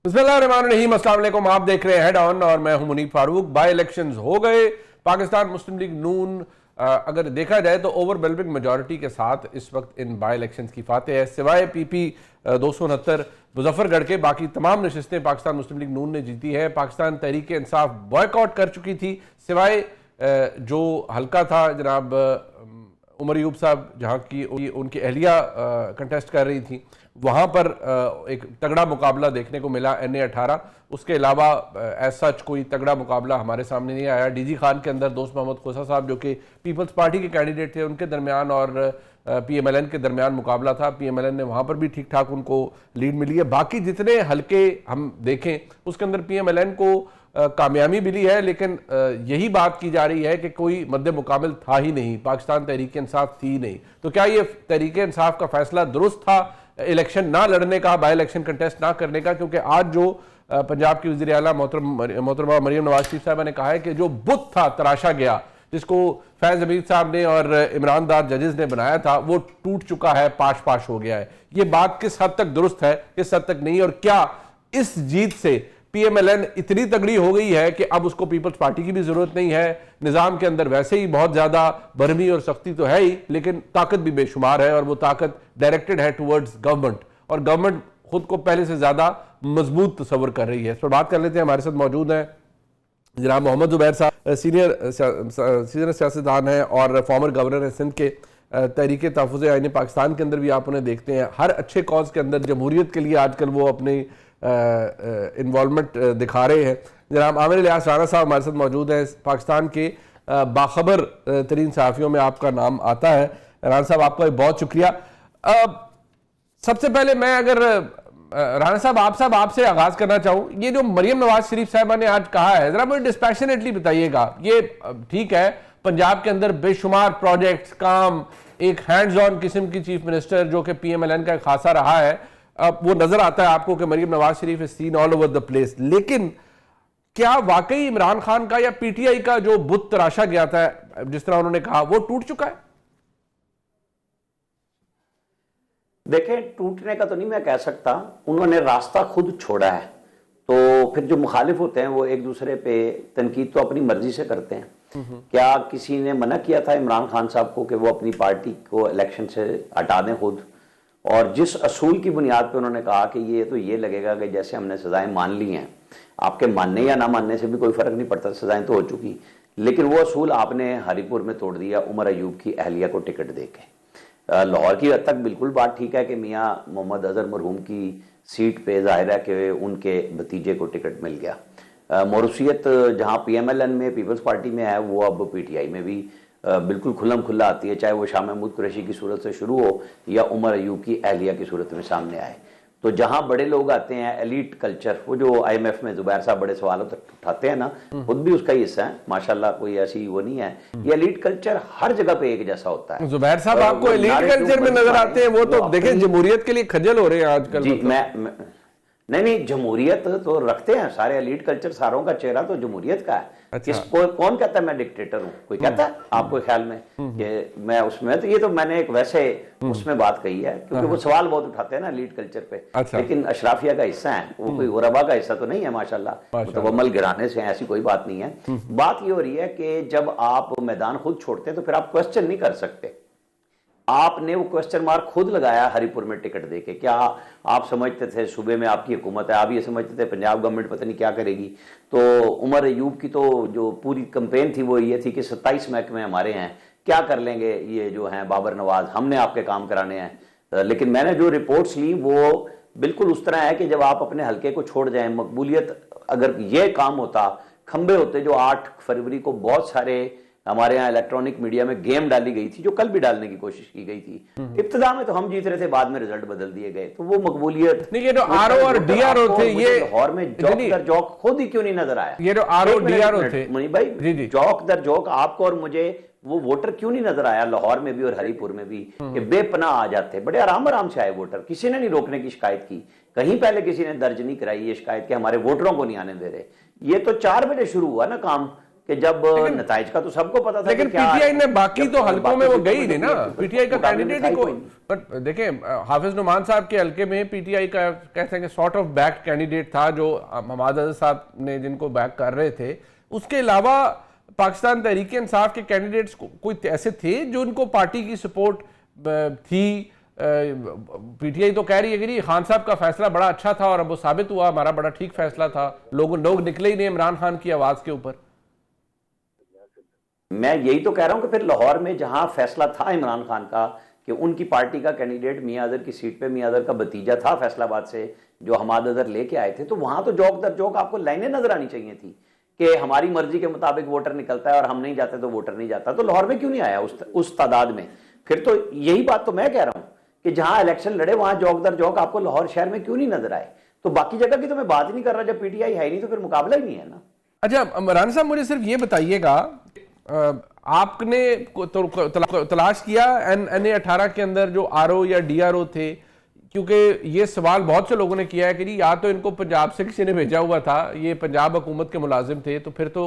बिस्मिल्लाहिर्रहमानिर्रहीम, अस्सलाम वालेकुम। आप देख रहे हैं हेड ऑन और मैं हूं मुनीब फारूक। बाई इलेक्शंस हो गए। पाकिस्तान मुस्लिम लीग नून अगर देखा जाए तो ओवरवेलमिंग मेजॉरिटी के साथ इस वक्त इन बाई इलेक्शंस की फातेह है। सिवाय पीपी 269 मुजफ्फरगढ़ के बाकी तमाम नशिस्तें पाकिस्तान मुस्लिम लीग नून ने जीती है। पाकिस्तान तहरीक इंसाफ बॉयकॉट कर चुकी थी, सिवाय जो हल्का था जनाब उमर अयूब साहब, जहाँ की उनकी अहलिया कंटेस्ट कर रही थी, वहाँ पर एक तगड़ा मुकाबला देखने को मिला NA 18। उसके अलावा एज सच कोई तगड़ा मुकाबला हमारे सामने नहीं आया। DG खान के अंदर दोस्त मोहम्मद खोसा साहब जो कि पीपल्स पार्टी के कैंडिडेट थे, उनके दरमियान और PMLN के दरमियान मुकाबला था। PMLN ने वहाँ पर भी ठीक ठाक उनको लीड मिली है। बाकी जितने हल्के हम देखें उसके अंदर PMLN को कामयाबी मिली है, लेकिन यही बात की जा रही है कि कोई मद्दे मुकाबिल था ही नहीं, पाकिस्तान तहरीक इंसाफ थी नहीं। तो क्या ये तहरीक इंसाफ का फैसला दुरुस्त था इलेक्शन ना लड़ने का, बाई इलेक्शन कंटेस्ट ना करने का? क्योंकि आज जो पंजाब की वज़ीर आला मोहतरमा मरियम नवाज शरीफ साहबा ने कहा है कि जो बुत था तराशा गया, जिसको फैज हमीद साहब ने और इमरान दार जजेस ने बनाया था, वो टूट चुका है, पाश पाश हो गया है। ये बात किस हद तक दुरुस्त है, किस हद तक नहीं? और क्या इस जीत से PMLN इतनी तगड़ी हो गई है कि अब उसको पीपल्स पार्टी की भी जरूरत नहीं है? निजाम के अंदर वैसे ही बहुत ज्यादा बरहमी और सख्ती तो है ही, लेकिन ताकत भी बेशुमार है और वो ताकत डायरेक्टेड है टुवर्ड्स गवर्नमेंट, और गवर्नमेंट खुद को पहले से ज्यादा मजबूत तस्वर कर रही है। इस पर बात कर लेते हैं। हमारे साथ मौजूद हैं जनाब मोहम्मद जुबैर साहब, सीनियर सियासतदान हैं और फॉर्मर गवर्नर हैं सिंध के। तहरीक तहफ़्फ़ुज़ आईन पाकिस्तान के अंदर भी आप उन्हें देखते हैं हर अच्छे कॉज के अंदर, जमहूरियत के लिए आजकल वो अपनी इन्वॉल्वमेंट दिखा रहे हैं। जनाब आमिर इलियास राना साहब हमारे साथ मौजूद हैं। पाकिस्तान के बाखबर तरीन सहाफ़ियों में आपका नाम आता है। राना साहब, आपका बहुत शुक्रिया। सबसे पहले मैं अगर राना साहब आपसे आगाज करना चाहूँ, ये जो मरियम नवाज शरीफ साहबा ने आज कहा है, जरा मुझे डिस्पैशनेटली बताइएगा। ये ठीक है, पंजाब के अंदर बेशुमार प्रोजेक्ट्स, काम, एक हैंड्स ऑन किस्म की चीफ मिनिस्टर जो कि PMLN का एक खासा रहा है, वो नजर आता है आपको कि Maryam Nawaz Sharif is seen all over the place. लेकिन क्या वाकई इमरान खान का या PTI का जो बुत तराशा गया था, जिस तरह उन्होंने कहा, वो टूट चुका है? देखें, टूटने का तो नहीं मैं कह सकता, उन्होंने रास्ता खुद छोड़ा है। तो फिर जो मुखालिफ होते हैं वो एक दूसरे पे तनकीद तो अपनी मर्जी से करते हैं। क्या किसी ने मना किया था इमरान खान साहब को कि वो अपनी पार्टी को इलेक्शन से हटा दें खुद? और जिस असूल की बुनियाद पे उन्होंने कहा कि ये तो ये लगेगा कि जैसे हमने सजाएं मान ली हैं, आपके मानने या ना मानने से भी कोई फर्क नहीं पड़ता, सजाएं तो हो चुकी, लेकिन वो असूल आपने हरीपुर में तोड़ दिया उमर अयूब की अहलिया को टिकट दे के। लाहौर की हद तक बिल्कुल बात ठीक है कि मियाँ मोहम्मद अजहर मरहूम की सीट पे जाहिर है कि उनके भतीजे को टिकट मिल गया। मौरूसियत जहाँ PMLN में, पीपल्स पार्टी में है, वो अब PTI में भी बिल्कुल खुल्लम खुल्ला आती है, चाहे वो शाह महमूद कुरैशी की सूरत से शुरू हो या उमर अयूब की अहलिया की सूरत में सामने आए। तो जहां बड़े लोग आते हैं, एलीट कल्चर, वो जो IMF में जुबैर साहब बड़े सवालों तक उठाते हैं ना, खुद भी उसका हिस्सा है माशाल्लाह, कोई ऐसी वो नहीं है। ये एलीट कल्चर हर जगह पे एक जैसा होता है। जुबैर साहब आपको एलीट कल्चर में नजर आते हैं? वो तो देखें जमहूरियत के लिए खजल हो रहे हैं आजकल। जी, नहीं, जमहूरियत तो रखते हैं सारे, एलीट कल्चर सारों का चेहरा तो जमहूरियत का है। अच्छा। कौन कहता है मैं डिक्टेटर हूं? कोई कहता है आपको ख्याल में कि मैं उसमें? तो ये तो मैंने एक वैसे उसमें बात कही है, क्योंकि वो सवाल बहुत उठाते हैं ना एलीट कल्चर पे। अच्छा। लेकिन अशराफिया का हिस्सा है वो, कोई गुरबा का हिस्सा तो नहीं है माशाल्लाह। तो अमल गिराने से ऐसी कोई बात नहीं है। बात ये हो रही है कि जब आप मैदान खुद छोड़ते हैं तो फिर आप क्वेश्चन नहीं कर सकते। आपने वो क्वेश्चन मार्क खुद लगाया हरीपुर में टिकट देके। क्या आप समझते थे सूबे में आपकी हुकूमत है, आप ये समझते थे पंजाब गवर्नमेंट पता नहीं क्या करेगी? तो उमर अयूब की तो जो पूरी कैंपेन थी वो ये थी कि 27 महकमे हमारे हैं, क्या कर लेंगे ये जो हैं बाबर नवाज, हमने आपके काम कराने हैं। लेकिन मैंने जो रिपोर्ट्स ली वो बिल्कुल उस तरह है कि जब आप अपने हल्के को छोड़ जाएं, मकबूलियत, अगर ये काम होता, खंबे होते जो 8 फरवरी को बहुत सारे हमारे यहाँ इलेक्ट्रॉनिक मीडिया में गेम डाली गई थी, जो कल भी डालने की कोशिश की गई थी। इब्तिदा में तो हम जीत रहे थे, बाद में रिजल्ट बदल दिए गए। तो वो मकबूलियत, नहीं, ये जो RO और DRO थे, ये लाहौर में जौक दर जौक खुद ही क्यों नहीं नजर आया? ये जो RO DRO थे मुनीब भाई, जौक दर जौक आपको और मुझे वो वोटर क्यों नहीं नजर आया लाहौर में भी और हरीपुर में भी, कि बेपनाह आ जाते, बड़े आराम से आए वोटर, किसी ने नहीं रोकने की शिकायत की, कहीं पहले किसी ने दर्ज नहीं कराई ये शिकायत कि हमारे वोटरों को नहीं आने दे रहे। ये तो 4 बजे शुरू हुआ ना काम, कि जब नताइज का तो सबको पता था लेकिन कि क्या पीटीआई ने बाकी तो हल्कों में वो बाकी गई नहीं ना, पीटीआई का मुकाबले में कैंडिडेट था ही ही कोई। बट देखें हाफिज नुमान साहब के हल्के में पीटीआई का कहते हैं कि सॉर्ट ऑफ बैक कैंडिडेट था जो हमाद अजहर साहब ने जिनको बैक कर रहे थे। उसके अलावा पाकिस्तान तहरीक इंसाफ के कैंडिडेट्स कोई ऐसे थे जो उनको पार्टी की सपोर्ट थी। पीटीआई तो कह रही है कि नहीं खान साहब का फैसला बड़ा अच्छा था और अब वो साबित हुआ हमारा बड़ा ठीक फैसला था, लोग निकले ही नहीं इमरान खान की आवाज के ऊपर। मैं यही तो कह रहा हूं कि फिर लाहौर में जहां फैसला था इमरान खान का कि उनकी पार्टी का कैंडिडेट मियां अजहर की सीट पे मियां अजहर का भतीजा था फैसलाबाद से जो हमाद अजहर लेके आए थे, तो वहां तो जौक दर जौक आपको लाइनें नजर आनी चाहिए थी कि हमारी मर्जी के मुताबिक वोटर निकलता है और हम नहीं जाते तो वोटर नहीं जाता। तो लाहौर में क्यों नहीं आया उस तादाद में? फिर तो यही बात तो मैं कह रहा हूं कि जहां इलेक्शन लड़े वहां जौक दर जौक आपको लाहौर शहर में क्यों नहीं नजर आए? तो बाकी जगह की तो मैं बात ही नहीं कर रहा, जब पीटीआई है नहीं तो फिर मुकाबला ही नहीं है ना। अच्छा इमरान साहब मुझे सिर्फ ये बताइएगा, आपने तलाश किया NA-18 के अंदर जो आरओ या डीआरओ थे? क्योंकि ये सवाल बहुत से लोगों ने किया है कि जी या तो इनको पंजाब से किसी ने भेजा हुआ था, ये पंजाब हुकूमत के मुलाजिम थे, तो फिर तो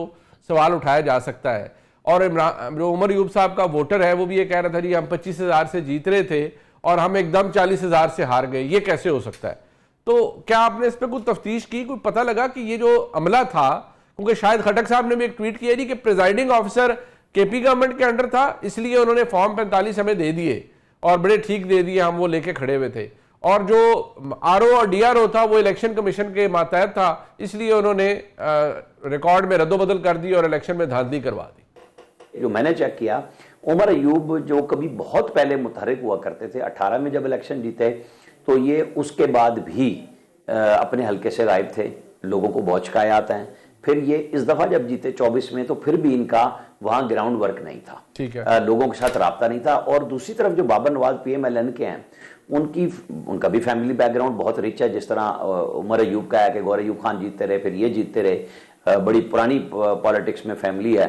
सवाल उठाया जा सकता है। और इमरान जो उमर अयूब साहब का वोटर है वो भी ये कह रहा था जी हम 25,000 से जीत रहे थे और हम एकदम 40,000 से हार गए, ये कैसे हो सकता है? तो क्या आपने इस पर कोई तफ्तीश की, कोई पता लगा कि ये जो अमला था, क्योंकि शायद खटक साहब ने भी एक ट्वीट किया जी कि प्रिजाइडिंग ऑफिसर केपी गवर्नमेंट के अंडर था इसलिए उन्होंने फॉर्म 45 हमें दे दिए और बड़े ठीक दे दिए, हम वो लेके खड़े हुए थे, और जो आरओ और डीआरओ था वो इलेक्शन कमीशन के मातहत था इसलिए उन्होंने रिकॉर्ड में रद्दोबदल कर दी और इलेक्शन में धांधली करवा दी। जो मैंने चेक किया, उमर अयूब जो कभी बहुत पहले मुतहरिक हुआ करते थे 18 में जब इलेक्शन जीते, तो ये उसके बाद भी अपने हल्के से गायब थे, लोगों को बहुत शिकायत हैं। फिर ये इस दफा जब जीते 24 में तो फिर भी इनका वहां ग्राउंड वर्क नहीं था, ठीक है। लोगों के साथ राब्ता नहीं था। और दूसरी तरफ जो बाबर नवाज PMLN के हैं उनका भी फैमिली बैकग्राउंड बहुत रिच है, जिस तरह उमर अयूब का है कि गौर अयूब खान जीतते रहे, फिर ये जीतते रहे, बड़ी पुरानी पॉलिटिक्स में फैमिली है।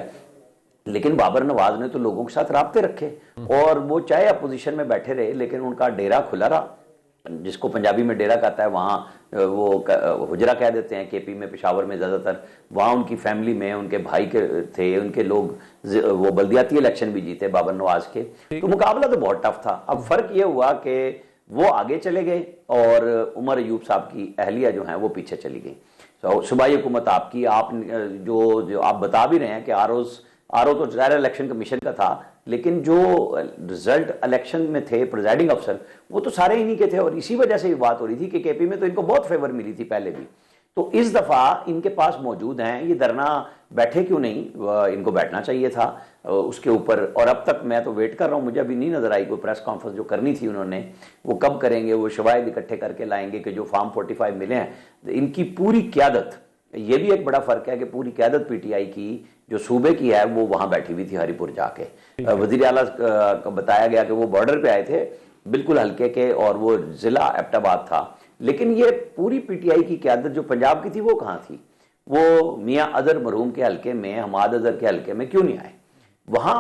लेकिन बाबर नवाज ने तो लोगों के साथ राब्ते रखे और वो चाहे अपोजिशन में बैठे रहे लेकिन उनका डेरा खुला रहा, जिसको पंजाबी में डेरा कहता है, वहाँ वो हुजरा कह देते हैं केपी में, पेशावर में ज़्यादातर। वहाँ उनकी फैमिली में उनके भाई के थे, उनके लोग वो बल्दियाती इलेक्शन भी जीते बाबर नवाज के। तो मुकाबला तो बहुत टफ था। अब फर्क ये हुआ कि वो आगे चले गए और उमर अयूब साहब की अहलिया जो है वो पीछे चली गई। तो सूबाई हुकूमत आपकी, आप जो आप बता भी रहे हैं कि आरओ तो ज़ाहिर इलेक्शन कमीशन का था, लेकिन जो रिजल्ट इलेक्शन में थे प्रिजाइडिंग अफसर वो तो सारे इन्हीं के थे। और इसी वजह से ये बात हो रही थी कि केपी में तो इनको बहुत फेवर मिली थी पहले भी, तो इस दफा इनके पास मौजूद हैं, ये धरना बैठे क्यों नहीं? इनको बैठना चाहिए था उसके ऊपर। और अब तक मैं तो वेट कर रहा हूं, मुझे अभी नहीं नजर आई कोई प्रेस कॉन्फ्रेंस जो करनी थी उन्होंने, वो कब करेंगे? वो शवाहिद इकट्ठे करके लाएंगे कि जो फॉर्म 45 मिले हैं। इनकी पूरी क्यादत, ये भी एक बड़ा फर्क है कि पूरी क्यादत पीटीआई की जो सूबे की है वो वहां बैठी हुई थी हरिपुर जाके। वजीर आला को बताया गया कि वो बॉर्डर पे आए थे बिल्कुल हल्के के, और वो जिला एबटाबाद था। लेकिन ये पूरी पीटीआई की क्यादत जो पंजाब की थी वो कहाँ थी? वो मियां अजहर मरहूम के हल्के में, हमाद अजहर के हल्के में क्यों नहीं आए? वहां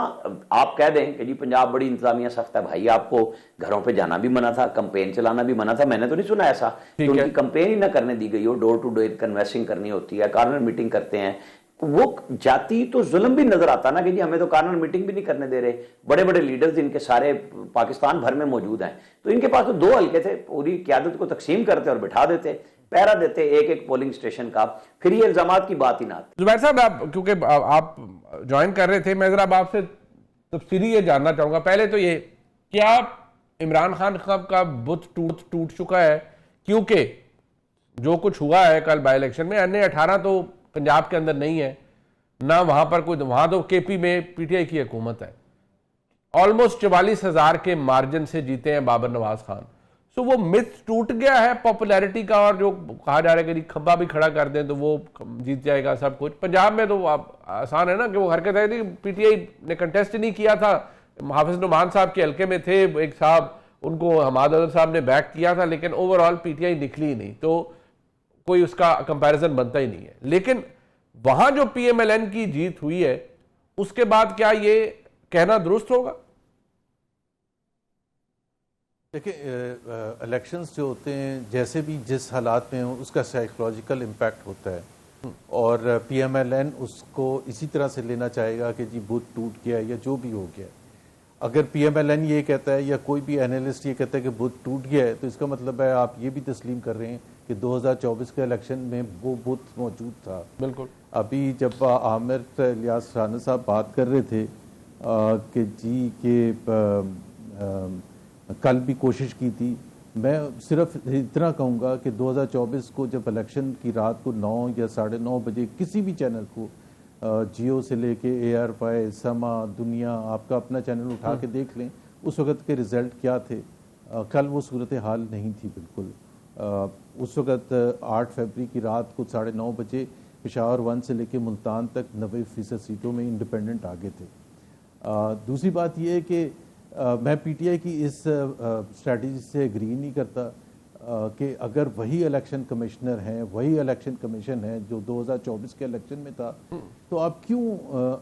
आप कह दें कि जी पंजाब बड़ी इंतजामिया सख्त है, भाई आपको घरों पे जाना भी मना था, कंपेन चलाना भी मना था। मैंने तो नहीं सुना ऐसा कि उनकी कंपेन ही ना करने दी गई हो, डोर टू डोर कन्वेंसिंग करनी होती है, कॉर्नर मीटिंग करते हैं। वो जाती तो जुल्म भी नजर आता ना कि जी हमें तो कॉर्नर मीटिंग भी नहीं करने दे रहे। बड़े बड़े लीडर्स इनके सारे पाकिस्तान भर में मौजूद हैं, तो इनके पास तो 2 हल्के थे, पूरी क्यादत को तकसीम करते और बिठा देते, पहरा देते एक एक पोलिंग स्टेशन का, फिर ये इल्जामात की बात ही ना आती। जुबैर साहब आप क्योंकि आप ज्वाइन कर रहे थे, मैं जरा आपसे तफसीली ये जानना चाहूंगा। पहले तो ये क्या इमरान खान का बुत टूट चुका है? क्योंकि जो कुछ हुआ है कल बाई इलेक्शन में, NA-18 तो पंजाब के अंदर नहीं है ना, वहां पर कोई, वहां तो केपी में पीटीआई की हुकूमत है, ऑलमोस्ट 44,000 के मार्जिन से जीते हैं बाबर नवाज खान। सो वो मिथ टूट गया है पॉपुलैरिटी का, और जो कहा जा रहा है कि खब्बा भी खड़ा कर दें तो वो जीत जाएगा सब कुछ। पंजाब में तो आसान है ना कि वो हरकत है थी, पीटीआई ने कंटेस्ट नहीं किया था, हाफिज नुमान साहब के हल्के में थे एक साहब, उनको हमाद अजहर साहब ने बैक किया था, लेकिन ओवरऑल पीटीआई निकली ही नहीं, तो कोई उसका कंपैरिजन बनता ही नहीं है। लेकिन वहां जो PMLN की जीत हुई है उसके बाद क्या ये कहना दुरुस्त होगा? देखिए, इलेक्शंस जो होते हैं जैसे भी जिस हालात में हो उसका साइकोलॉजिकल इम्पैक्ट होता है। और PMLN उसको इसी तरह से लेना चाहेगा कि जी बुत टूट गया या जो भी हो गया। अगर PMLN ये कहता है या कोई भी एनालिस्ट ये कहता है कि बुत टूट गया है, तो इसका मतलब है आप ये भी तस्लीम कर रहे हैं कि 2024 के इलेक्शन में वो बुत मौजूद था। बिल्कुल। अभी जब आमिर इलियास राना साहब बात कर रहे थे कि जी के कल भी कोशिश की थी, मैं सिर्फ इतना कहूँगा कि 2024 को जब इलेक्शन की रात को 9 या 9:30 बजे किसी भी चैनल को जियो से लेके ARY, समा, दुनिया, आपका अपना चैनल उठा के देख लें उस वक़्त के रिज़ल्ट क्या थे। कल वो सूरत हाल नहीं थी बिल्कुल। उस वक़्त 8 फरवरी की रात को 9:30 बजे पेशावर 1 से लेके मुल्तान तक 90% सीटों में इंडिपेंडेंट आगे थे। दूसरी बात यह है कि मैं PTI की इस स्ट्रैटेजी से एग्री नहीं करता कि अगर वही इलेक्शन कमिश्नर हैं, वही इलेक्शन कमीशन है जो 2024 के इलेक्शन में था, तो आप क्यों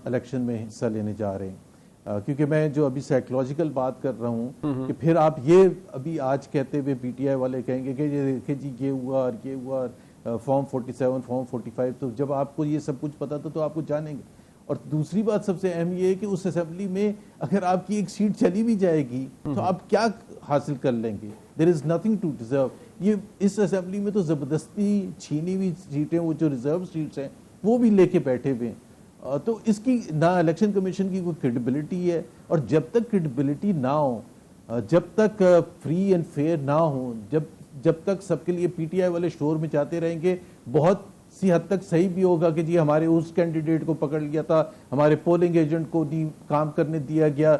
इलेक्शन में हिस्सा लेने जा रहे हैं। क्योंकि मैं जो अभी साइकोलॉजिकल बात कर रहा हूँ कि फिर आप ये अभी आज कहते हुए PTI वाले कहेंगे कि ये देखिए जी ये हुआ और ये हुआ, फॉर्म 47, फॉर्म 45, तो जब आपको ये सब कुछ पता था तो आपको जानेंगे। और दूसरी बात सबसे अहम ये है कि उस असेंबली में अगर आपकी एक सीट चली भी जाएगी तो आप क्या हासिल कर लेंगे। There is nothing to deserve. ये इस असेंबली में तो जबरदस्ती छीनी हुई सीटें, वो जो रिजर्व सीट्स हैं वो भी लेके बैठे हुए हैं। तो इसकी ना इलेक्शन कमीशन की कोई क्रेडिबिलिटी है, और जब तक क्रेडिबिलिटी ना हो, जब तक फ्री एंड फेयर ना हो, जब तक सबके लिए PTI वाले शोर में जाते रहेंगे, बहुत सी हद तक सही भी होगा कि जी हमारे उस कैंडिडेट को पकड़ लिया था, हमारे पोलिंग एजेंट को नहीं काम करने दिया गया।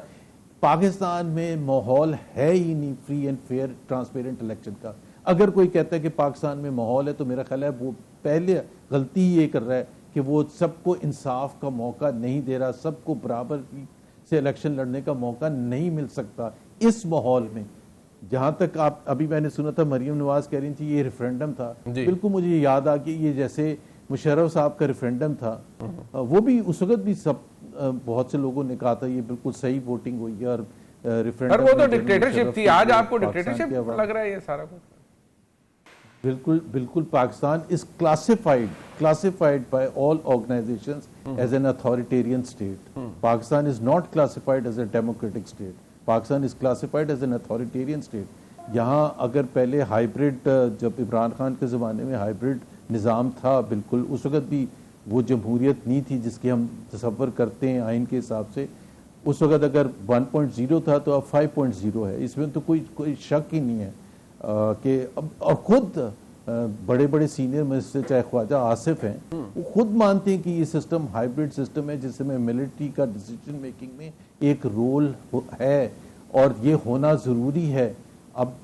पाकिस्तान में माहौल है ही नहीं free and fair transparent election का। अगर कोई कहता है कि पाकिस्तान में माहौल है तो मेरा ख्याल है वो पहले गलती ही ये कर रहा है कि वो सबको इंसाफ का मौका नहीं दे रहा, सबको बराबर से इलेक्शन लड़ने का मौका नहीं मिल सकता इस माहौल में। जहां तक आप अभी मैंने सुना था मरियम नवाज कह रही थी ये रेफरेंडम था, बिल्कुल मुझे याद आ कि ये जैसे मुशर्रफ साहब का रेफरेंडम था, वो भी उस वक्त भी सब बहुत से लोगों ने कहा था ये बिल्कुल सही वोटिंग हुई है और रेफरेंडम। वो तो डिक्टेटरशिप थी, आज आपको डिक्टेटरशिप लग रहा है ये सारा कुछ। बिल्कुल बिल्कुल। Pakistan is classified by all organisations as an authoritarian state. Pakistan is not classified as a democratic state. Pakistan is classified as an authoritarian state. यहाँ अगर पहले हाइब्रिड, जब इमरान खान के ज़माने में हाइब्रिड निज़ाम था, बिल्कुल उस वक़्त भी वो जमहूरियत नहीं थी जिसकी हम तसव्वुर करते हैं आइन के हिसाब से। उस वक़्त अगर 1.0 था तो अब 5.0 है। इसमें तो कोई शक ही नहीं है कि अब, और खुद बड़े बड़े सीनियर मिनिस्टर चाहे ख्वाजा आसिफ हैं, वो खुद मानते हैं कि ये सिस्टम हाइब्रिड सिस्टम है जिसमें मिलिट्री का डिसीजन मेकिंग में एक रोल है और ये होना ज़रूरी है। अब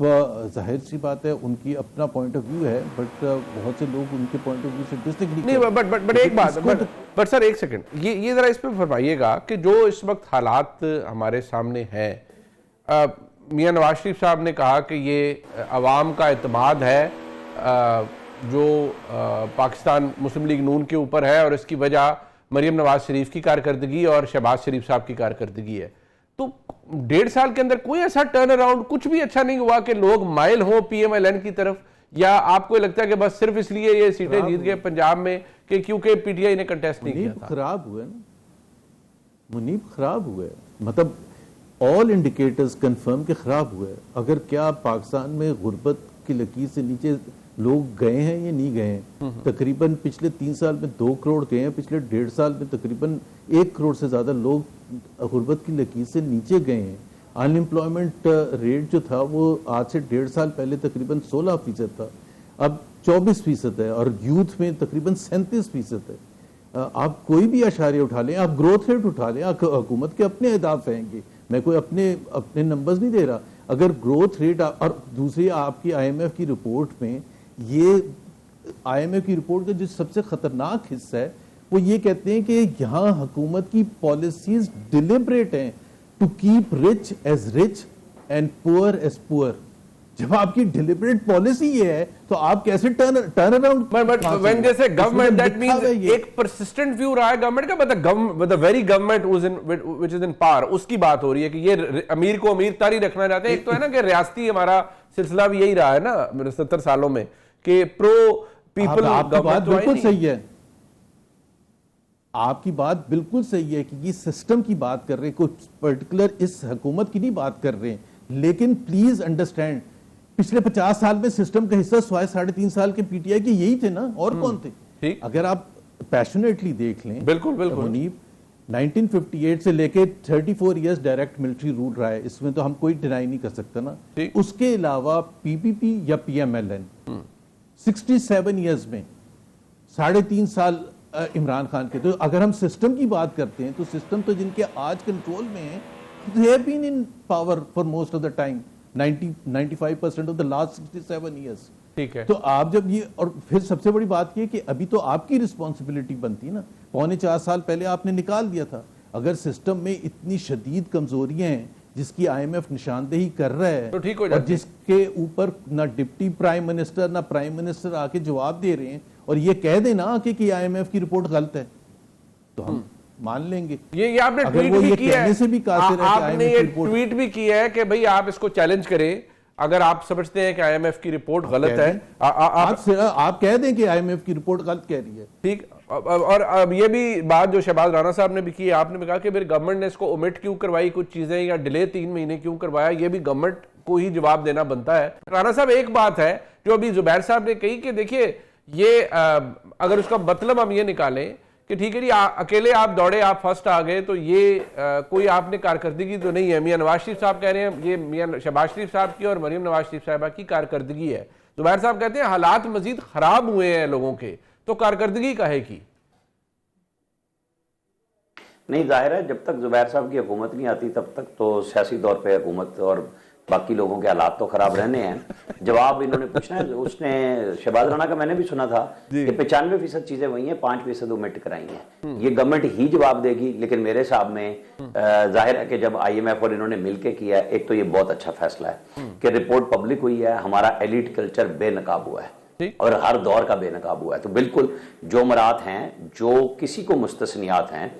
जाहिर सी बात है उनकी अपना पॉइंट ऑफ व्यू है, बट बहुत से लोग उनके पॉइंट ऑफ व्यू से डिसएग्री नहीं। बट एक बात, बट सर एक सेकंड, ये जरा इस पे फरमाइएगा कि जो इस वक्त हालात हमारे सामने हैं, मियां नवाज शरीफ साहब ने कहा कि ये अवाम का एतमाद है जो पाकिस्तान मुस्लिम लीग नून के ऊपर है और इसकी वजह मरियम नवाज शरीफ की कारकर्दगी और शहबाज शरीफ साहब की कारकर्दगी है। तो 1.5 साल के अंदर कोई ऐसा टर्न अराउंड कुछ भी अच्छा नहीं हुआ कि लोग माइल हो PMLN की तरफ, या आपको लगता है कि बस सिर्फ इसलिए ये सीटें जीत गए पंजाब में कि क्योंकि PTI ने कंटेस्ट नहीं किया था? खराब हुए ना, मुनीब खराब हुए, मतलब ऑल इंडिकेटर्स कंफर्म के खराब हुए। अगर क्या पाकिस्तान में गुर्बत की लकीर से नीचे लोग गए हैं या नहीं गए हैं? तकरीबन पिछले 3 साल में 2 करोड़ गए हैं, पिछले 1.5 साल में तकरीबन 1 करोड़ से ज्यादा लोग गुर्बत की लकीर से नीचे गए हैं। अनएम्प्लॉयमेंट रेट जो था वो आज से 1.5 साल पहले तकरीबन 16% था, अब 24% है, और यूथ में तकरीबन 37% है। आप कोई भी अशारे उठा लें, आप ग्रोथ रेट उठा लें, हुकूमत के अपने अहदाफ रहेंगे, मैं कोई अपने नंबर्स नहीं दे रहा। अगर ग्रोथ रेट, और दूसरी आपकी IMF की रिपोर्ट में, ये IMF की रिपोर्ट का जो सबसे खतरनाक हिस्सा है वो ये कहते हैं कि यहाँ हुकूमत की पॉलिसीज डिलिबरेट हैं to keep rich as rich and poor as poor. जब आपकी डिलिबरेट पॉलिसी ये है तो आप कैसे turn around? But when they say government, that means एक परसिस्टेंट व्यू रहा है गवर्नमेंट का, मतलब the very government which is in power, उसकी बात हो रही है कि ये अमीर को अमीर तारी रखना चाहते हैं। एक तो है ना कि रियासती हमारा सिलसिला भी यही रहा है ना 70 सालों में कि प्रो पीपल गवर्नमेंट। बिल्कुल सही है, आपकी बात बिल्कुल सही है कि ये सिस्टम की बात कर रहे हैं, कोई पर्टिकुलर इस हुकूमत की नहीं बात कर रहे हैं, लेकिन प्लीज अंडरस्टैंड पिछले 50 साल में सिस्टम का हिस्सा 3.5 साल के पीटीआई के यही थे ना, और कौन थे? ठीक। अगर आप पैशनेटली देख लें, बिल्कुल बिल्कुल मुनीब 1958 से लेके 34 इयर्स डायरेक्ट मिलिट्री रूल रहा है, इसमें तो हम कोई डिनाई नहीं कर सकता ना। ठीक। उसके अलावा पीपीपी या पीएमएलएन 67 इयर्स में 3.5 साल इमरान खान के। तो अगर हम सिस्टम की बात करते हैं तो सिस्टम तो जिनके आज कंट्रोल में है, they have been in power for most of the time, 95% of the last 67 years। ठीक है। तो आप जब ये, और फिर सबसे बड़ी बात ये कि अभी तो आपकी रिस्पॉन्सिबिलिटी बनती है ना, 4.25 साल पहले आपने निकाल दिया था। अगर सिस्टम में इतनी शदीद कमजोरियां हैं जिसकी आईएमएफ निशानदेही कर रहा है, तो ठीक हो और जाती है। जिसके ऊपर ना डिप्टी प्राइम मिनिस्टर ना प्राइम मिनिस्टर आके जवाब दे रहे हैं, और ये कह देना कि आईएमएफ की रिपोर्ट गलत है, तो हम मान लेंगे। ये आपने अगर ट्वीट वो भी ये किया कहने है, से भी कासिर है कि आपने IMF ये की रिपोर्ट- ट्वीट भी किया है कि भाई आप इसको चैलेंज करें अगर आप समझते हैं कि आईएमएफ की रिपोर्ट गलत है। आप कह दें कि आईएमएफ की रिपोर्ट गलत कह रही है। ठीक। और अब ये भी बात जो शहबाज राणा साहब ने भी की, आपने भी कहा कि फिर गवर्नमेंट ने इसको ओमिट क्यों करवाई कुछ चीजें, या डिले 3 महीने क्यों करवाया, ये भी गवर्नमेंट को ही जवाब देना बनता है। राणा साहब, एक बात है जो अभी जुबैर साहब ने कही कि देखिए ये अगर उसका मतलब हम ये निकालें कि ठीक है जी अकेले आप दौड़े, आप फर्स्ट आ गए, तो ये कोई आपने कारकर्दगी तो नहीं है। मियां नवाज शरीफ साहब कह रहे हैं ये मियां शहबाज शरीफ साहब की और मरीम नवाज शरीफ साहबा की कारकर्दगी है। जुबैर साहब कहते हैं हालात मजीद खराब हुए हैं लोगों के, तो कारकर्दगी काहे की? नहीं, जाहिर है जब तक जुबैर साहब की हुकूमत नहीं आती तब तक तो सियासी तौर पे हुकूमत और बाकी लोगों के हालात तो खराब रहने हैं। जवाब इन्होंने पूछना है, उसने शहबाज राणा का मैंने भी सुना था कि 95% चीजें वही हैं, 5% ओमिट कराई हैं। ये गवर्नमेंट ही जवाब देगी, लेकिन मेरे हिसाब में जाहिर है कि जब आईएमएफ और इन्होंने मिलकर किया है, एक तो ये बहुत अच्छा फैसला है कि रिपोर्ट पब्लिक हुई है, हमारा एलिट कल्चर बेनकाब हुआ है और हर दौर का बेनकाब हुआ है। तो बिल्कुल जो मरात हैं, जो किसी को मुस्तस्नियात हैं,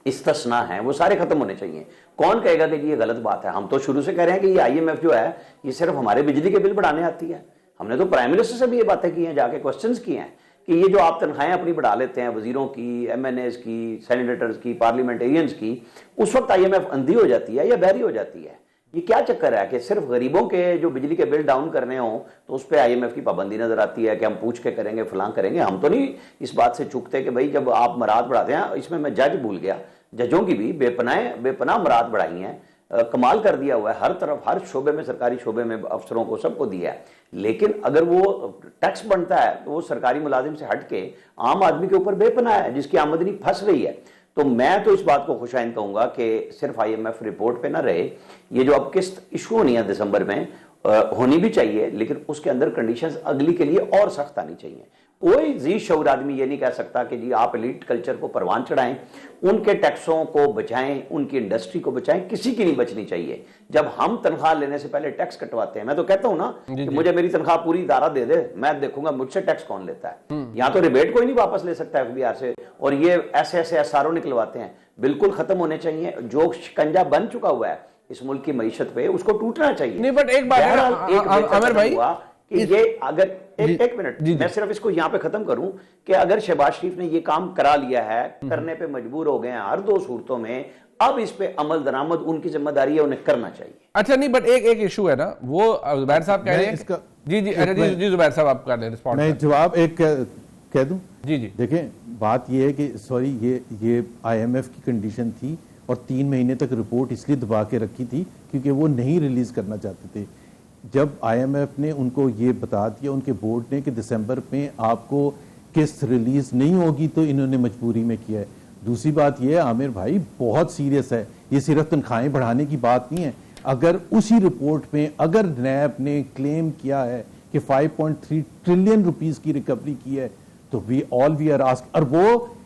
इस्तिस्ना है, वो सारे खत्म होने चाहिए। कौन कहेगा कि ये गलत बात है? हम तो शुरू से कह रहे हैं कि ये आईएमएफ जो है ये सिर्फ हमारे बिजली के बिल बढ़ाने आती है। हमने तो प्राइम मिनिस्टर से भी ये बातें की हैं, जाके क्वेश्चंस किए हैं कि ये जो आप तनख्वाहें अपनी बढ़ा लेते हैं, वजीरों की, एमएनएस की, सेनेटर्स की, पार्लियामेंटेरियंस की, उस वक्त आईएमएफ अंधी हो जाती है या बहरी हो जाती है? ये क्या चक्कर है कि सिर्फ गरीबों के जो बिजली के बिल डाउन करने हो तो उस पर आईएमएफ की पाबंदी नजर आती है कि हम पूछ के करेंगे, फलां करेंगे। हम तो नहीं इस बात से चूकते कि भाई जब आप मराद बढ़ाते हैं, इसमें मैं जज भूल गया, जजों की भी बेपनाह मराद बढ़ाई हैं, कमाल कर दिया हुआ है हर तरफ, हर शोबे में, सरकारी शोबे में अफसरों को सबको दिया है। लेकिन अगर वो टैक्स बनता है तो वो सरकारी मुलाजिम से हट के आम आदमी के ऊपर बेपनाह है जिसकी आमदनी फंस रही है। तो मैं तो इस बात को खुशाइंद कहूंगा कि सिर्फ आईएमएफ रिपोर्ट पे ना रहे, ये जो अब किस्त इशू होनी है दिसंबर में, होनी भी चाहिए, लेकिन उसके अंदर कंडीशंस अगली के लिए और सख्त आनी चाहिए। कोई जी शऊर आदमी ये नहीं कह सकता कि जी आप एलीट कल्चर को परवान चढ़ाएं, उनके टैक्सों को बचाएं, उनकी इंडस्ट्री को बचाएं, किसी की नहीं बचनी चाहिए। जब हम तनख्वाह लेने से पहले टैक्स कटवाते हैं, मैं तो कहता हूं ना कि मुझे मेरी तनख्वाह पूरी इदारा दे दे, मैं देखूंगा मुझसे टैक्स कौन लेता है। यहां तो रिबेट कोई नहीं वापस ले सकता एफबीआर से, और ये ऐसे ऐसे एसआरओ निकलवाते हैं, बिल्कुल खत्म होने चाहिए। जो शिकंजा बन चुका हुआ है इस मुल्क की मईशत पे, उसको टूटना चाहिए। नहीं, बट एक बात है आमिर भाई कि ये अगर एक मिनट मैं सिर्फ इसको यहां पे खत्म करूं कि अगर शहबाज शरीफ ने ये काम करा लिया है, करने पे मजबूर हो गए हैं हर दो सूरतों में, अब इस पे अमल दरामद उनकी जिम्मेदारी है, उन्हें करना चाहिए। अच्छा, नहीं, बट एक इशू है ना, वो जुबैर साहब कह रहे हैं जी जुबैर साहब आप कर लें रिस्पॉन्ड। मैं जवाब एक कह दूं? जी जी। देखें, बात ये है कि सॉरी, ये आईएमएफ की कंडीशन थी और 3 महीने तक रिपोर्ट इसलिए दबा के रखी थी क्योंकि वो नहीं रिलीज करना चाहते थे। जब आईएमएफ ने उनको ये बता दिया, उनके बोर्ड ने, कि दिसंबर में आपको किस्त रिलीज नहीं होगी, तो इन्होंने मजबूरी में किया है। दूसरी बात यह है आमिर भाई, बहुत सीरियस है, ये सिर्फ तनख्वाहें बढ़ाने की बात नहीं है। अगर उसी रिपोर्ट में अगर नैब ने क्लेम किया है कि 5.3 ट्रिलियन रुपीस की रिकवरी की है, तो वी आर आस्क, और वो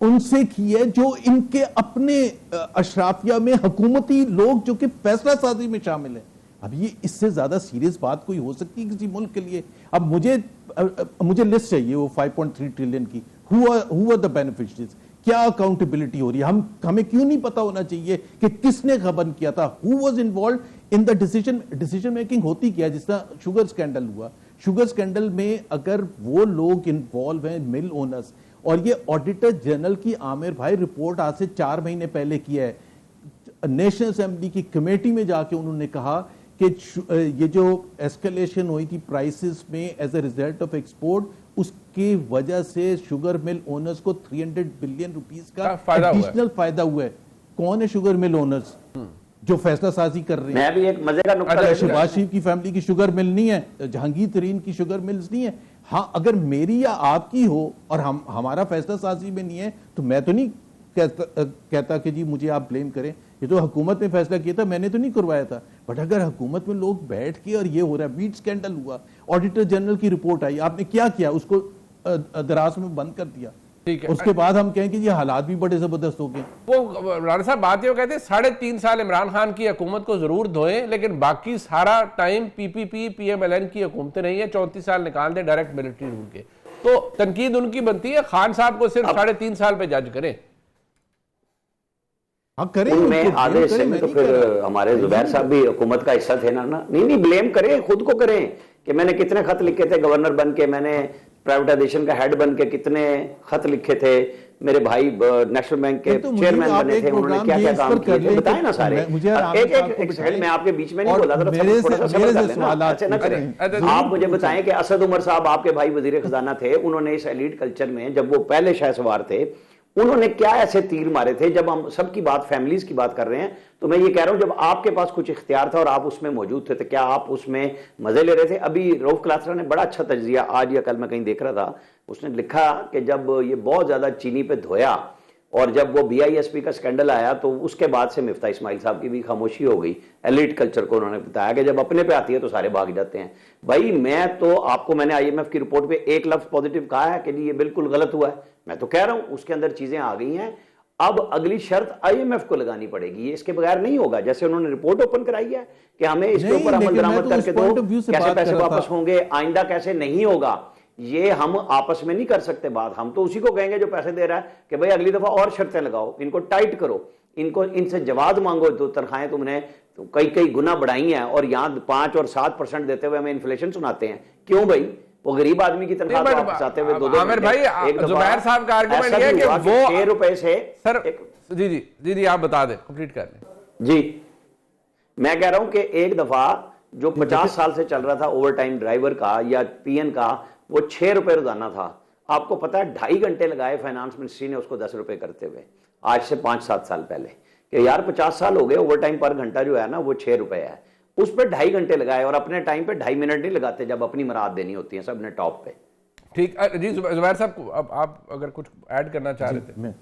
उनसे की है जो इनके अपने अशराफिया में हुकूमती लोग जो कि फैसला साजी में शामिल है। अब ये इससे ज्यादा सीरियस बात कोई हो सकती है किसी मुल्क के लिए? अब मुझे लिस्ट चाहिए वो 5.3 ट्रिलियन की, हु आर द बेनिफिशियरीज, क्या अकाउंटेबिलिटी हो रही है, हमें क्यों नहीं पता होना चाहिए कि किसने गबन किया था, who was involve in the decision making होती क्या? जिस तरह शुगर स्कैंडल हुआ, शुगर स्कैंडल में अगर वो लोग इन्वॉल्व हैं, मिल ओनर्स, और ये ऑडिटर जनरल की आमिर भाई रिपोर्ट आज से 4 महीने पहले किया है। नेशनल असेंबली की कमेटी में जाके उन्होंने कहा कि ये जो एस्केलेशन हुई थी प्राइसेस में as a result of export, उसकी वजह से शुगर मिल ओनर्स को 300 बिलियन रुपीस का एडिशनल फायदा हुआ है। कौन है शुगर मिल ओनर्स जो फैसला साजी कर रहे हैं? मैं भी एक मजे का नुक्ता शहबाज शरीफ की फैमिली की शुगर मिल नहीं है, जहांगीर तरीन की शुगर मिल्स नहीं है। हाँ, अगर मेरी या आपकी हो और हमारा फैसला साजी में नहीं है तो मैं तो नहीं कहता कि जी मुझे आप ब्लेम करें, ये तो हुकूमत ने फैसला किया था, मैंने तो नहीं करवाया था। बट अगर हुकूमत में लोग बैठ के और ये हो रहा है, मीट स्कैंडल हुआ, ऑडिटर जनरल की रिपोर्ट आई, आपने क्या किया? उसको दराज में बंद कर दिया। ठीक है, उसके बाद हम कहें कि ये हालात भी बड़े जबरदस्त हो गए। वो राणा साहब बात ये कहते हैं 3.5 साल इमरान खान की हुकूमत को जरूर धोएं, लेकिन बाकी सारा टाइम पीपीपी पीएमएलएन की हुकूमतें रही है, 34 साल निकाल दें डायरेक्ट मिलिट्री रूल के, तो तनकीद उनकी बनती है खान साहब को सिर्फ 3.5 साल पे जज करें। हाँ करें, उनमें आधे हिस्से में तो फिर हमारे जुबैर साहब भी हुकूमत का हिस्सा थे ना। नहीं ब्लेम करें, खुद को करें कि मैंने कितने खत लिखे थे गवर्नर बन के, मैंने प्राइवेटाइजेशन का हेड बन के कितने खत लिखे थे, मेरे भाई नेशनल बैंक के चेयरमैन बने थे, उन्होंने क्या क्या काम किए थे बताए ना सारे। एक सेकंड मैं आपके बीच में नहीं बोला था, थोड़ा सा सब्र कर लेना, ऐसे ना करें। आप मुझे बताएं कि असद उमर साहब आपके भाई वजीर खजाना थे, उन्होंने इस एलीट कल्चर में जब वो पहले शहसवार थे, उन्होंने क्या ऐसे तीर मारे थे? जब हम सबकी बात फैमिलीज की बात कर रहे हैं तो मैं ये कह रहा हूं, जब आपके पास कुछ इख्तियार था और आप उसमें मौजूद थे, तो क्या आप उसमें मजे ले रहे थे? अभी रऊफ क्लासरा ने बड़ा अच्छा तज्जिया आज या कल मैं कहीं देख रहा था, उसने लिखा कि जब ये बहुत ज्यादा चीनी पे धोया और जब वो बीआईएसपी का स्कैंडल आया तो उसके बाद से मिफ्ता इस्माइल साहब की भी खामोशी हो गई। एलीट कल्चर को उन्होंने बताया कि जब अपने पे आती है तो सारे भाग जाते हैं। भाई मैं तो आपको, मैंने आईएमएफ की रिपोर्ट पे एक लफ्ज पॉजिटिव कहा है कि जी ये बिल्कुल गलत हुआ है, मैं तो कह रहा हूं उसके अंदर चीजें आ गई हैं। अब अगली शर्त आईएमएफ को लगानी पड़ेगी, ये इसके बगैर नहीं होगा। जैसे उन्होंने रिपोर्ट ओपन कराई है कि हमें इसके ऊपर अमल दरामद करके दो, कैसे पैसे वापस होंगे, आइंदा कैसे नहीं होगा, ये हम आपस में नहीं कर सकते बात। हम तो उसी को कहेंगे जो पैसे दे रहा है कि भाई अगली दफा और शर्तें लगाओ, इनको टाइट करो, इनको इनसे जवाब मांगो, तो तनख्वाहें तुमने तो कई गुना बढ़ाई हैं और यहाँ 5 और 7% देते हुए हमें इन्फ्लेशन सुनाते हैं। क्यों भाई? वो गरीब आदमी की तनख्वाह वापस आते हुए दो आमिर भाई, जुबैर साहब का आर्गुमेंट ये है कि वो 6 रुपए से सर जी आप बता दें, कंप्लीट कर लें। जी मैं कह रहा हूं कि एक दफा जो 50 साल से चल रहा था ओवर टाइम ड्राइवर का या पीएन का, वो 6 रुपए रोजाना था। आपको पता है 2.5 घंटे लगाए फाइनेंस मिनिस्ट्री ने उसको 10 रुपए करते हुए, आज से 5-7 साल पहले, कि यार 50 साल हो गए, ओवर टाइम पर घंटा जो है ना वो 6 रुपए है, उस पर 2.5 घंटे लगाए और अपने टाइम पे 2.5 मिनट नहीं लगाते जब अपनी मराद देनी होती है सबने टॉप पे। ठीक जी जुबैर साहब, अब आप अगर कुछ ऐड करना चाह रहे थे।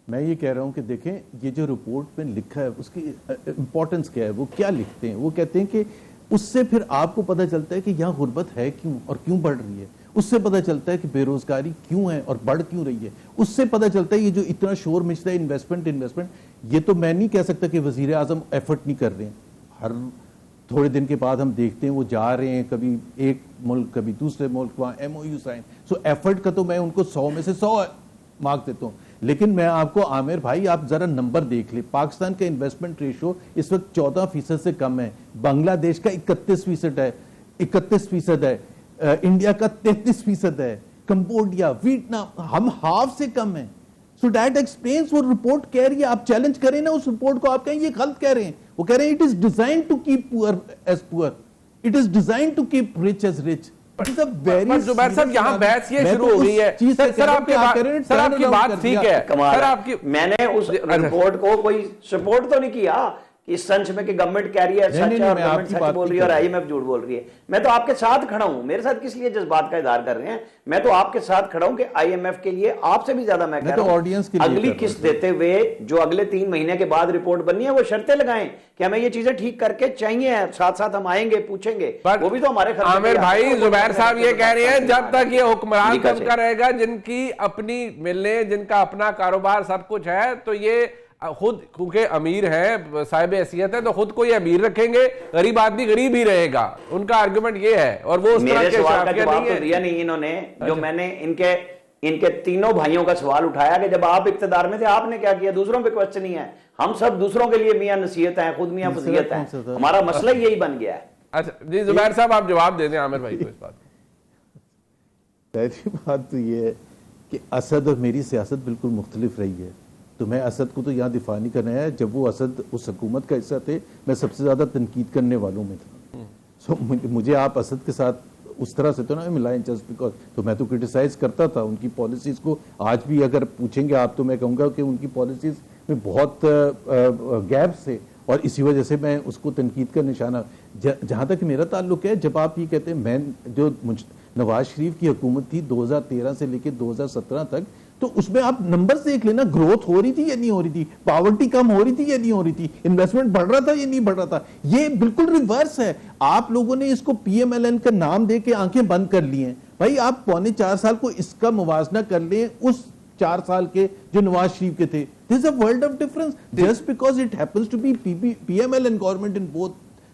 मैं ये कह रहा हूं कि देखें ये जो रिपोर्ट में लिखा है उसकी इंपॉर्टेंस क्या है, वो क्या लिखते हैं? वो कहते हैं कि उससे फिर आपको पता चलता है कि यहाँ गुर्बत है क्यों और क्यों बढ़ रही है, उससे पता चलता है कि बेरोजगारी क्यों है और बढ़ क्यों रही है, उससे पता चलता है ये जो इतना शोर मचता है इन्वेस्टमेंट। ये तो मैं नहीं कह सकता कि वजीर आजम एफर्ट नहीं कर रहे हैं, हर थोड़े दिन के बाद हम देखते हैं वो जा रहे हैं, कभी एक मुल्क कभी दूसरे मुल्क, वहां एमओयू साइन। सो एफर्ट का तो मैं उनको 100 में से 100 मार्क देता हूं। लेकिन मैं आपको आमिर भाई आप जरा नंबर देख ले, पाकिस्तान का इन्वेस्टमेंट रेशियो इस वक्त 14% से कम है, बांग्लादेश का 31% है, 31% है, इंडिया का 33% है, कंबोडिया, वियतनाम हम हाफ से कम है। सो दैट एक्सप्लेन्स, वो रिपोर्ट कह रही है, आप चैलेंज करें ना उस रिपोर्ट को, आप कहें ये गलत कह रहे हैं, वो कह रहे हैं it is design to keep poor as poor, it is design to keep rich as rich. Zubair sahab यहाँ बहस ये शुरू हो गई है। सर आपकी बात ठीक है, सर आपकी, मैंने उस रिपोर्ट को कोई सपोर्ट तो नहीं किया कि इस संच में कि गवर्नमेंट कह रही है सच है और गवर्नमेंट सच बोल रही है और आईएमएफ झूठ बोल रही है। मैं तो आपके साथ खड़ा हूं, मेरे साथ किस लिए जज्बात का इजहार कर रहे हैं? मैं तो आपके साथ खड़ा हूं कि आईएमएफ के लिए आपसे भी ज्यादा मैं कह रहा हूं अगली किस्त देते हुए जो अगले 3 महीने के बाद रिपोर्ट बननी है वो शर्तें लगाएं कि हमें ये चीजें ठीक करके चाहिए, साथ साथ हम आएंगे पूछेंगे, वो भी तो हमारे खर्चे। आमिर भाई जुबैर साहब ये कह रहे हैं जब तक ये हुक्मरान तबका रहेगा जिनकी अपनी मिलने, जिनका अपना कारोबार सब कुछ है, तो ये खुद क्योंकि अमीर है, साहिब हैसियत है, तो खुद को ये अमीर रखेंगे, गरीब आदमी गरीब ही रहेगा। उनका आर्गुमेंट ये है और वो उस तरह के सवाल का जवाब तो दिया नहीं इन्होंने। जो मैंने इनके तीनों भाइयों का सवाल उठाया कि जब आप इक्तदार में थे आपने क्या किया, दूसरों पे क्वेश्चन ही है। हम सब दूसरों के लिए मियां नसीहत है, खुद मियां फजीयत है, हमारा मसला यही बन गया है। अच्छा जी जुबैर साहब आप जवाब दे दें आमिर भाई को इस बात। पहली बात तो ये है कि असद और मेरी सियासत बिल्कुल मुख्तलिफ रही है। तो मैं असद को तो यहाँ दिफा नहीं करना है, जब वो असद उस हुकूमत का हिस्सा थे मैं सबसे ज़्यादा तनकीद करने वालों में था। सो मुझे आप असद के साथ उस तरह से तो ना मिलाएं जस्ट बिकॉज, तो मैं तो क्रिटिसाइज करता था उनकी पॉलिसीज़ को। आज भी अगर पूछेंगे आप तो मैं कहूँगा कि उनकी पॉलिसीज़ में बहुत गैप्स थे और इसी वजह से मैं उसको तनकीद का निशाना। जहाँ तक मेरा ताल्लुक है, जब आप ये कहते हैं मैं जो नवाज शरीफ की हुकूमत थी 2013 से लेकर 2017 तक, तो उसमें आप नंबर्स देख लेना, ग्रोथ हो रही थी या नहीं हो रही थी, पॉवर्टी कम हो रही थी या नहीं हो रही थी, इन्वेस्टमेंट बढ़ रहा था या नहीं बढ़ रहा था। ये बिल्कुल रिवर्स है। आप लोगों ने इसको पीएमएलएन का नाम दे के आंखें बंद कर ली हैं। भाई आप 3.25 साल को इसका मुवाजना कर लें उस 4 साल के जो नवाज शरीफ के थे। This is a world of difference just because it happens to be PMLN government in both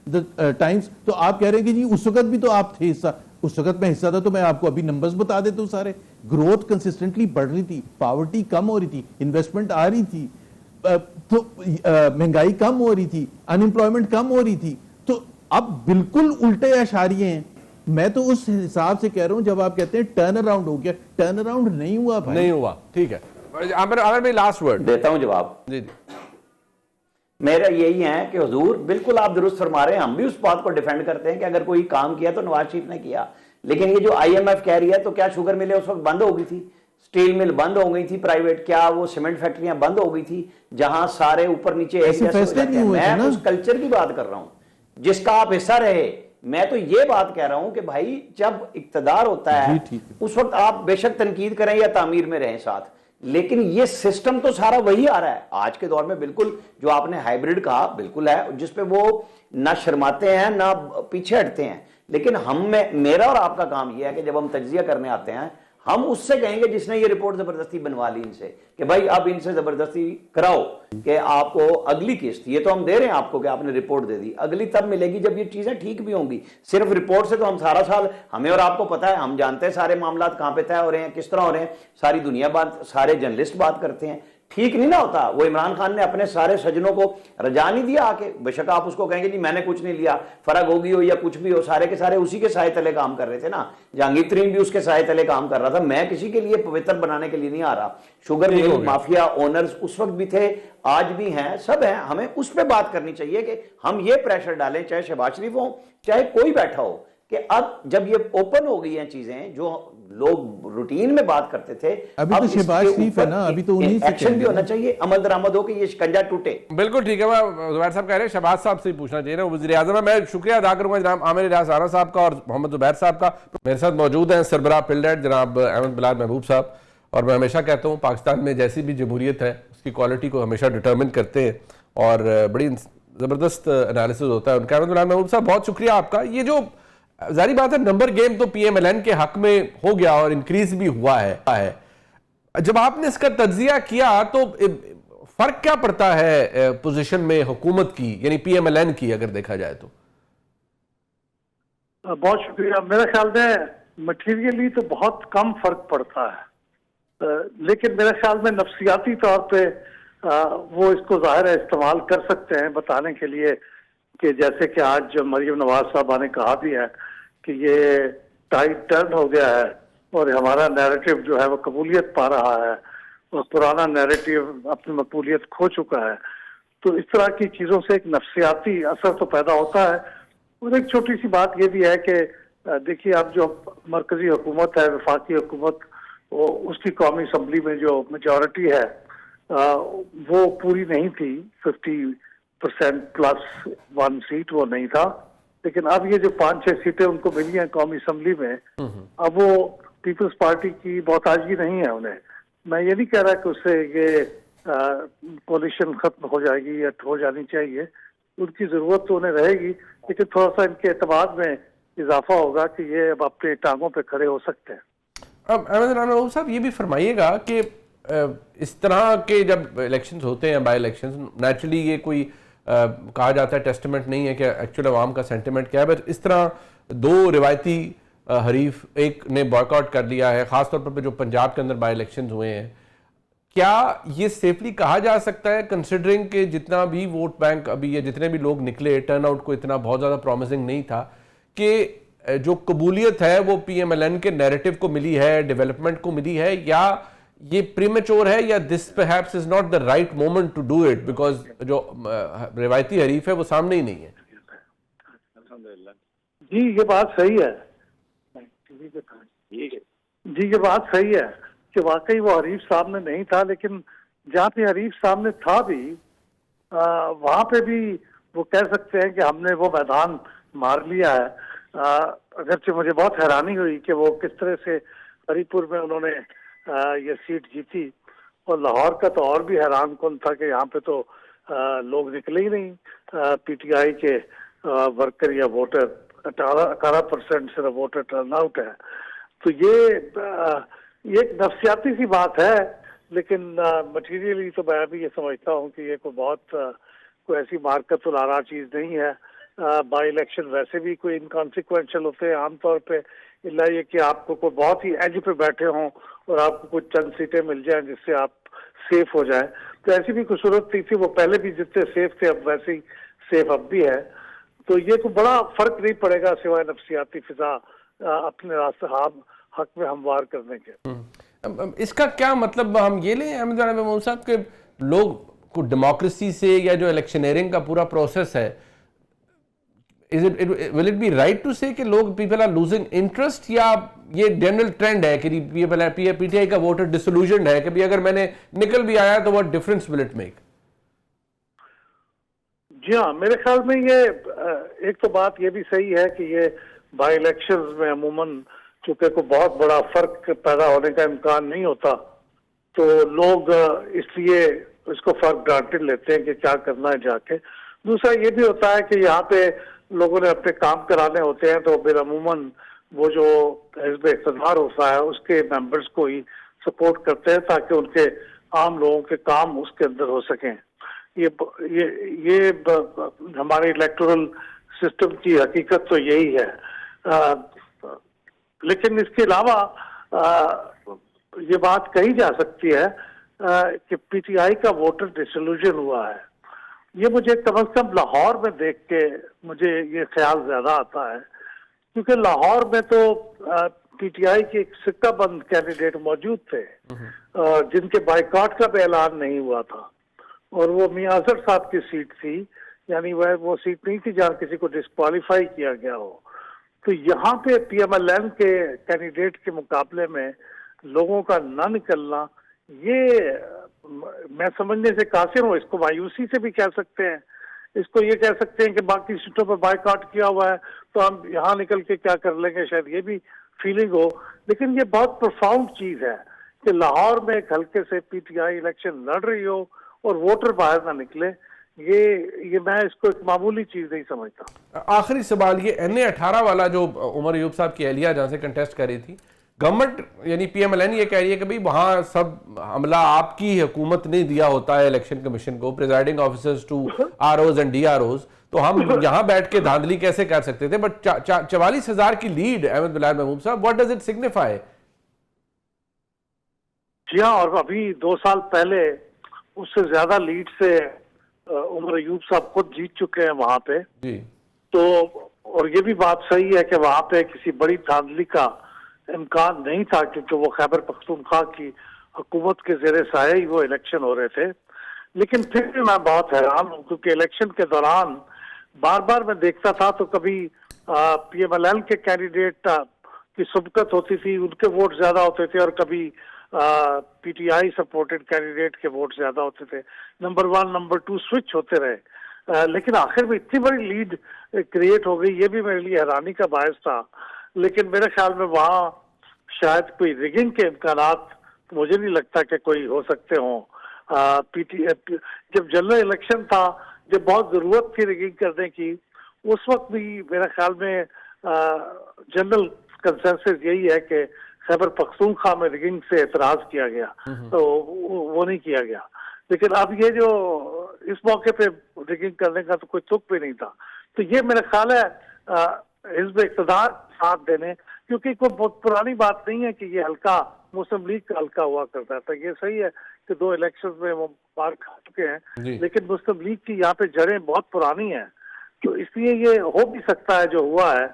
the times. तो आप कह रहे हैं कि जी उस वक्त भी तो आप थे हिस्सा, उस वक्त मैं हिस्सा था, तो मैं आपको अभी नंबर्स बता देता हूं सारे। ग्रोथ कंसिस्टेंटली बढ़ रही थी, पॉवर्टी कम हो रही थी, इन्वेस्टमेंट आ रही थी, तो महंगाई कम हो रही थी, अनएम्प्लॉयमेंट कम हो रही थी। तो अब बिल्कुल उल्टे अशारिये हैं। मैं तो उस हिसाब से कह रहा हूं, जब आप कहते हैं टर्न अराउंड हो गया, टर्न अराउंड नहीं हुआ भाई, नहीं हुआ। ठीक है, आमिर भाई लास्ट वर्ड देता हूं जवाब। जी जी, मेरा यही है कि हुजूर बिल्कुल आप दुरुस्त फरमा रहे हैं, हम भी उस बात को डिफेंड करते हैं कि अगर कोई काम किया तो नवाज शरीफ ने किया। लेकिन ये जो आईएमएफ कह रही है, तो क्या शुगर मिलें उस वक्त बंद हो गई थी, स्टील मिल बंद हो गई थी प्राइवेट, क्या वो सीमेंट फैक्ट्रियां बंद हो गई थी जहां सारे ऊपर नीचे एक जैसे हो जाते हैं? मैं उस कल्चर की बात कर रहा हूं जिसका आप हिस्सा रहे। मैं तो ये बात कह रहा हूं कि भाई जब इक्तदार होता है उस वक्त आप बेशक तनकीद करें या तामीर में रहें साथ, लेकिन ये सिस्टम तो सारा वही आ रहा है आज के दौर में। बिल्कुल जो आपने हाइब्रिड कहा बिल्कुल है, जिसपे वो ना शर्माते हैं ना पीछे हटते हैं। लेकिन हम में मेरा और आपका काम यह है कि जब हम तज्जिया करने आते हैं, हम उससे कहेंगे जिसने ये रिपोर्ट जबरदस्ती बनवा ली इनसे, कि भाई अब इनसे जबरदस्ती कराओ कि आपको अगली किस्त, ये तो हम दे रहे हैं आपको कि आपने रिपोर्ट दे दी, अगली तब मिलेगी जब ये चीजें ठीक भी होंगी। सिर्फ रिपोर्ट से तो हम सारा साल, हमें और आपको पता है, हम जानते हैं सारे मामला कहां पे तय हो रहे हैं, किस तरह हो रहे हैं, सारी दुनिया बात, सारे जर्नलिस्ट बात करते हैं। ठीक नहीं ना होता। वो इमरान खान ने अपने सारे सज्जनों को रजा नहीं दिया आके, बेशक आप उसको कहेंगे नहीं मैंने कुछ नहीं लिया, फर्क होगी हो या कुछ भी हो, सारे के सारे उसी के साए तले काम कर रहे थे ना। जहांगीर तरीन भी उसके साए तले काम कर रहा था। मैं किसी के लिए पवित्र बनाने के लिए नहीं आ रहा। शुगर मिल माफिया ओनर्स उस वक्त भी थे, आज भी हैं, सब हैं। हमें उस पर बात करनी चाहिए कि हम ये प्रेशर डालें, चाहे शहबाज शरीफ हो चाहे कोई बैठा हो, कि अब जब ये ओपन हो गई हैं चीजें जो लोग रूटीन में बात करते थे, अभी तो शहबाज शरीफ है ना, अभी तो उन्हीं से एक्शन भी होना चाहिए, अमल दरामद हो कि ये शिकंजा टूटे। बिल्कुल ठीक है। मैं जुबैर साहब कह रहे हैं शहबाज साहब से ही पूछना चाहिए ना, वज़ीर आज़म है। मैं शुक्रिया अदा करूंगा जनाब आमिर इलियास राणा साहब का और मोहम्मद जुबैर साहब का। मेरे साथ मौजूद हैं सरबराह पिल्डेट जनाब अहमद बिलाल महबूब साहब। और मैं हमेशा कहता हूँ पाकिस्तान में जैसी भी जमहूरियत है उसकी क्वालिटी को हमेशा डिटर्मिन करते हैं और बड़ी ज़बरदस्त एनालिसिस होता है उनका। अहमद बिलाल महबूब साहब बहुत शुक्रिया आपका। ये जो जारी बात है, नंबर गेम तो पीएमएलएन के हक में हो गया और इंक्रीज भी हुआ है। जब आपने इसका तज्जिया किया तो फर्क क्या पड़ता है पोजीशन में हुकूमत की, यानी पीएमएलएन की, अगर देखा जाए तो? बहुत शुक्रिया। मेरा ख्याल में मटीरियली तो बहुत कम फर्क पड़ता है, लेकिन मेरे ख्याल में नफ्सियाती तौर पे वो इसको जाहिर है इस्तेमाल कर सकते हैं बताने के लिए कि जैसे कि आज मरियम नवाज साहबा ने कहा भी है कि ये टाइड टर्न हो गया है और हमारा नैरेटिव जो है वो कबूलियत पा रहा है और पुराना नैरेटिव अपनी मकबूलियत खो चुका है। तो इस तरह की चीज़ों से एक नफ्सियाती असर तो पैदा होता है। और एक छोटी सी बात ये भी है कि देखिए अब जो मरकजी हुकूमत है, वफाकी हुकूमत, वो उसकी कौमी असम्बली में जो मेजॉरिटी है वो पूरी नहीं थी, 50% प्लस 1 सीट वो नहीं था। लेकिन अब ये जो 5-6 सीटें उनको मिली हैं कौमी असम्बली में, अब वो पीपल्स पार्टी की मोहताजगी नहीं है उन्हें। मैं ये नहीं कह रहा कि उससे ये कोलिशन खत्म हो जाएगी या हो जानी चाहिए, उनकी जरूरत तो उन्हें रहेगी, लेकिन थोड़ा सा इनके एतमाद में इजाफा होगा कि ये अब अपने टांगों पे खड़े हो सकते हैं। अब अहमद राना साहब ये भी फरमाइएगा कि इस तरह के जब इलेक्शंस होते हैं, बाई इलेक्शंस, नेचुरली ये कोई कहा जाता है टेस्टमेंट नहीं है कि एक्चुअल अवाम का सेंटिमेंट क्या है, बट इस तरह दो रिवायती हरीफ एक ने बॉयकॉट कर लिया है, खासतौर पर जो पंजाब के अंदर बाई इलेक्शंस हुए हैं, क्या ये सेफली कहा जा सकता है कंसिडरिंग कि जितना भी वोट बैंक अभी या जितने भी लोग निकले, टर्नआउट को इतना बहुत ज़्यादा प्रॉमिसिंग नहीं था, कि जो कबूलियत है वो PMLN के नैरेटिव को मिली है, डेवलपमेंट को मिली है, या ये प्रीमेच्योर है, या this perhaps is not the right moment to do it because जो रिवायती हरीफ है वो सामने ही नहीं है? जी ये बात सही है। जी ये बात सही है कि वाकई वो हरीफ सामने नहीं था, लेकिन जहाँ पे हरीफ सामने था भी वहां पे भी वो कह सकते हैं कि हमने वो मैदान मार लिया है। अगरचे मुझे बहुत हैरानी हुई कि वो किस तरह से हरीपुर में उन्होंने ये सीट जीती, और लाहौर का तो और भी हैरान कौन था कि यहाँ पे तो लोग निकले ही नहीं। PTI के वर्कर या वोटर 18% सिर्फ वोटर टर्नआउट है। तो ये एक नफसियाती सी बात है, लेकिन मटीरियली तो मैं भी ये समझता हूँ कि ये कोई ऐसी मार्कत उलारा चीज नहीं है। बाई इलेक्शन वैसे भी कोई इनकॉन्सिक्वेंशियल होते हैं आमतौर पे, इल्ला ये कि आपको कोई बहुत ही एज पे बैठे हों और आपको कुछ चंद सीटें मिल जाएं जिससे आप सेफ हो जाएं। तो ऐसी भी कोई सूरत नहीं थी, वो पहले भी जितने सेफ थे अब वैसे ही सेफ अब भी है। तो ये कोई बड़ा फर्क नहीं पड़ेगा सिवाय नफसियाती फिजा अपने रास्ते हक में हमवार करने के। इसका क्या मतलब हम ये लें अहमद महमूद साहब के लोग को डेमोक्रेसी से, या जो इलेक्शनरिंग का पूरा प्रोसेस है, will it be right to say कि लोग people are losing interest, या ये जनरल ट्रेंड है कि PTI का वोटर डिसोल्यूशनड है कि भी अगर मैंने निकल भी आया तो what difference will it make? जी हाँ, मेरे ख्याल में ये एक तो बात ये भी सही है कि ये बाई इलेक्शंस में अमूमन चूंकि कोई बहुत बड़ा फर्क पैदा होने का इम्कान नहीं होता, तो लोग इसलिए इसको फर्क ग्रांटेड लेते हैं कि क्या करना है जाके। दूसरा ये भी होता है कि यहाँ पे लोगों ने अपने काम कराने होते हैं, तो फिर अमूमन वो जो हिज़्ब इक़्तिदार होता है उसके मेंबर्स को ही सपोर्ट करते हैं ताकि उनके आम लोगों के काम उसके अंदर हो सकें। ये हमारे इलेक्टोरल सिस्टम की हकीकत तो यही है। लेकिन इसके अलावा ये बात कही जा सकती है कि PTI का वोटर डिसोल्यूशन हुआ है। ये मुझे कम से कम लाहौर में देख के मुझे ये ख्याल ज्यादा आता है, क्योंकि लाहौर में तो PTI के एक सिक्का बंद कैंडिडेट मौजूद थे जिनके बाइकॉट का भी ऐलान नहीं हुआ था, और वो मियां अजहर साहब की सीट थी, यानी वह वो सीट नहीं थी जहाँ किसी को डिस्क्वालीफाई किया गया हो। तो यहाँ पे PMLN के कैंडिडेट के मुकाबले में लोगों का न निकलना, ये मैं समझने से कासिर हूँ। इसको मायूसी से भी कह सकते हैं, इसको ये कह सकते हैं कि बाकी सीटों पर बायकॉट किया हुआ है तो हम यहाँ निकल के क्या कर लेंगे, शायद ये भी फीलिंग हो। लेकिन ये बहुत प्रोफाउंड चीज है कि लाहौर में एक हल्के से PTI इलेक्शन लड़ रही हो और वोटर बाहर ना निकले। ये मैं इसको एक मामूली चीज नहीं समझता। आखिरी सवाल, ये NA18 वाला जो उमर अयूब साहब की एहलिया जहाँ से कंटेस्ट कर रही थी, गवर्नमेंट यानी PMLN ये कह रही है कि भाई वहाँ सब हमला आपकी हुकूमत ने दिया होता है इलेक्शन कमीशन को, presiding officers to ROs and DROs, तो हम यहाँ बैठ के धांधली कैसे कर सकते थे। बट 44,000 की लीड अहमद बिलाल महमूद साहब, व्हाट डज इट सिग्निफाई? जी हाँ, और अभी 2 साल पहले उससे ज्यादा लीड से उमर अयूब साहब खुद जीत चुके हैं वहां पे जी। तो और ये भी बात सही है कि वहां पे किसी बड़ी धांधली का इम्कान नहीं था, क्योंकि वो खैबर पख्तूनख्वा की हुकूमत के जेर साए ही वो इलेक्शन हो रहे थे। लेकिन फिर भी मैं बहुत हैरान हूँ, क्योंकि इलेक्शन के दौरान बार बार मैं देखता था तो कभी PMLN के कैंडिडेट की सबकत होती थी, उनके वोट ज्यादा होते थे, और कभी PTI सपोर्टेड कैंडिडेट के वोट ज्यादा होते थे। नंबर 1 नंबर 2 स्विच होते रहे, लेकिन आखिर में इतनी बड़ी लीड क्रिएट हो गई, ये भी मेरे लिए हैरानी का बायस था। लेकिन मेरे ख्याल में वहाँ शायद कोई रिगिंग के इम्कानात मुझे नहीं लगता कि कोई हो सकते हों। जब जनरल इलेक्शन था, जब बहुत जरूरत थी रिगिंग करने की, उस वक्त भी मेरे ख्याल में जनरल कंसेंसस यही है कि खैबर पख्तूनख्वा में रिगिंग से एतराज किया गया, तो वो नहीं किया गया। लेकिन अब ये जो इस मौके पे रिगिंग करने का तो कोई तुक भी नहीं था। तो ये मेरा ख्याल है हिज़्ब इक़्तिदार साथ देने, क्योंकि कोई बहुत पुरानी बात नहीं है कि ये हल्का मुस्लिम लीग का हल्का हुआ करता था। ये सही है कि 2 इलेक्शन में वो मार खा चुके हैं, लेकिन मुस्लिम लीग की यहाँ पे जड़ें बहुत पुरानी हैं, तो इसलिए ये हो भी सकता है जो हुआ है।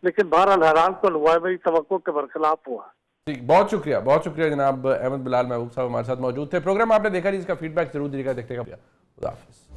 लेकिन बहरहाल हैरान तो हुआ है, मेरी तवक्को के बरखिलाफ हुआ। जी, बहुत शुक्रिया जनाब अहमद बिलाल महबूब साहब हमारे साथ मौजूद थे। प्रोग्राम आपने देखा जी, इसका फीडबैक जरूर दीजिएगा। देखते हैं खुदा हाफिज़।